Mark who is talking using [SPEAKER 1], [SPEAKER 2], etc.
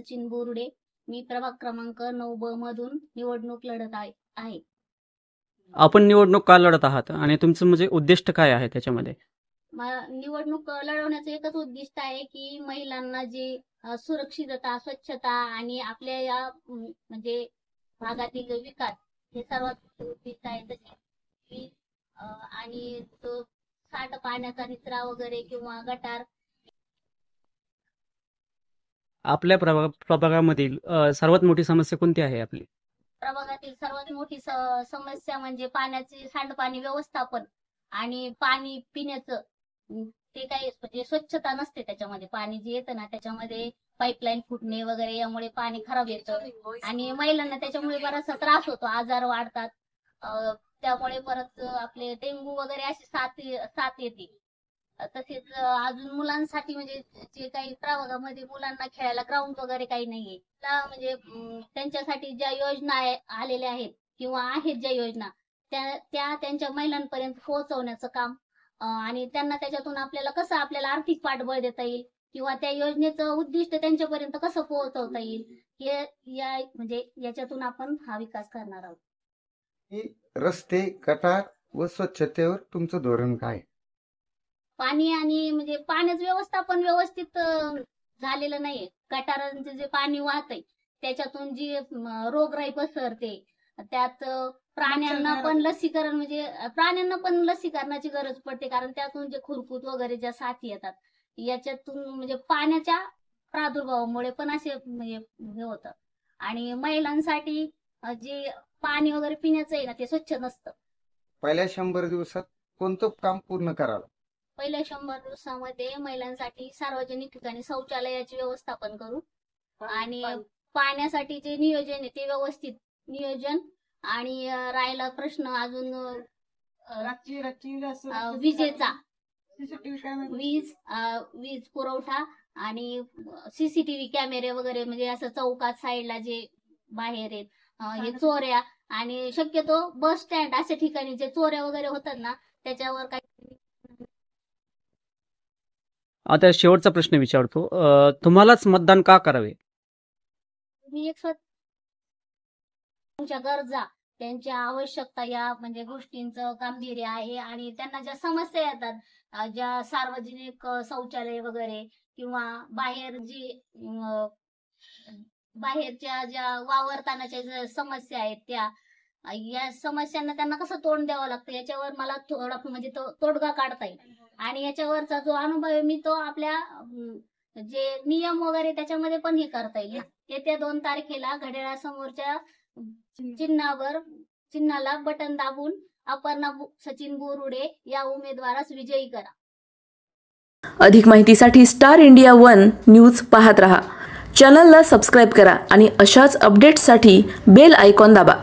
[SPEAKER 1] सचिन बोरुडे. मी प्रभाग क्रमांक 9 मधून निवडणूक लढत आहे.
[SPEAKER 2] आपण निवडणूक का लढत आहात आणि तुमचं म्हणजे उद्दिष्ट काय आहे त्याच्यामध्ये?
[SPEAKER 1] निवडणूक लढवण्याचं एकच उद्दिष्ट आहे की महिलांना जे सुरक्षितता, स्वच्छता आणि आपल्या या म्हणजे भागातील विकास हे सर्वात उद्दिष्ट आहे. तसे आणि तो सांडपाण्याचा निचरा वगैरे किंवा गटार.
[SPEAKER 2] आपल्या प्रभागामधील सर्वात मोठी समस्या कोणती आहे आपली?
[SPEAKER 1] प्रभागातील सर्वात मोठी समस्या म्हणजे पाण्याचे सांडपाणी व्यवस्थापन आणि पाणी पिण्याचं ते काही म्हणजे स्वच्छता नसते. त्याच्यामध्ये पाणी जे येतं ना त्याच्यामध्ये पाईपलाईन फुटणे वगैरे यामुळे पाणी खराब येतं आणि महिलांना त्याच्यामुळे बराचसा त्रास होतो, आजार वाढतात. त्यामुळे परत आपले डेंग्यू वगैरे अशी साथ येते. तसेच अजून मुलांसाठी म्हणजे जे काही प्रभागामध्ये मुलांना खेळायला ग्राउंड वगैरे काही नाहीये. म्हणजे त्यांच्यासाठी ज्या योजना आलेल्या आहेत किंवा आहेत ज्या योजना त्या त्यांच्या महिलांपर्यंत पोहोचवण्याचं काम आणि त्यांना त्याच्यातून आपल्याला आर्थिक पाठबळ देता येईल किंवा त्या योजनेचं उद्दिष्ट त्यांच्यापर्यंत कसं पोहोचवता येईल हे म्हणजे याच्यातून आपण हा विकास करणार आहोत.
[SPEAKER 3] रस्ते, गटार व स्वच्छतेवर तुमचं धोरण काय?
[SPEAKER 1] पाणी आणि म्हणजे पाण्याचं व्यवस्थापन व्यवस्थित झालेलं नाहीये. गटारांचे जे पाणी वाहतंय त्याच्यातून जी रोगराई पसरते, त्यात प्राण्यांना पण लसीकरणाची गरज पडते, कारण त्यातून जे खुरकूत वगैरे ज्या साथी येतात याच्यातून म्हणजे पाण्याच्या प्रादुर्भावामुळे पण असे म्हणजे हे होतं. आणि महिलांसाठी जे पाणी वगैरे पिण्याचं आहे ना ते स्वच्छ नसतं.
[SPEAKER 3] पहिल्या 100 दिवसात कोणतं काम पूर्ण करावं?
[SPEAKER 1] पहिल्या 100 दिवसामध्ये महिलांसाठी सार्वजनिक ठिकाणी शौचालयाचे व्यवस्थापन करू आणि पाण्यासाठी जे नियोजन आहे ते व्यवस्थित नियोजन. आणि राहिला प्रश्न अजून विजेचा, वीज पुरवठा आणि सीसीटीव्ही कॅमेरे वगैरे म्हणजे असं चौकात साईडला जे बाहेर आहेत हे चोऱ्या आणि शक्यतो बस स्टँड अशा ठिकाणी जे चोऱ्या वगैरे होतात ना त्याच्यावर काही.
[SPEAKER 2] आता शेवटचा प्रश्न विचारतो, तुम्हालाच मतदान का करावे?
[SPEAKER 1] मी त्यांच्या गरजा, त्यांच्या आवश्यकता या म्हणजे गोष्टींचं गांभीर्य आहे आणि त्यांना ज्या समस्या येतात, ज्या सार्वजनिक शौचालय वगैरे किंवा बाहेरच्या ज्या वावरतानाच्या ज्या समस्या आहेत त्या या समस्यांना त्यांना कसं तोंड द्यावं लागतं याच्यावर मला थोडा म्हणजे तोडगा काढता येईल. आणि याच्यावरचा जो अनुभव आहे मी तो आपल्या जे नियम वगैरे त्याच्यामध्ये पण हे करता येईल. येत्या 2 तारखेला घड्याळासमोरच्या चिन्हाला बटन दाबून अपर्णा सचिन बोरुडे या उमेदवारास विजयी करा.
[SPEAKER 4] अधिक माहितीसाठी स्टार इंडिया 1 न्यूज पाहत रहा. चॅनलला सबस्क्राईब करा आणि अशाच अपडेट्ससाठी बेल आयकॉन दाबा.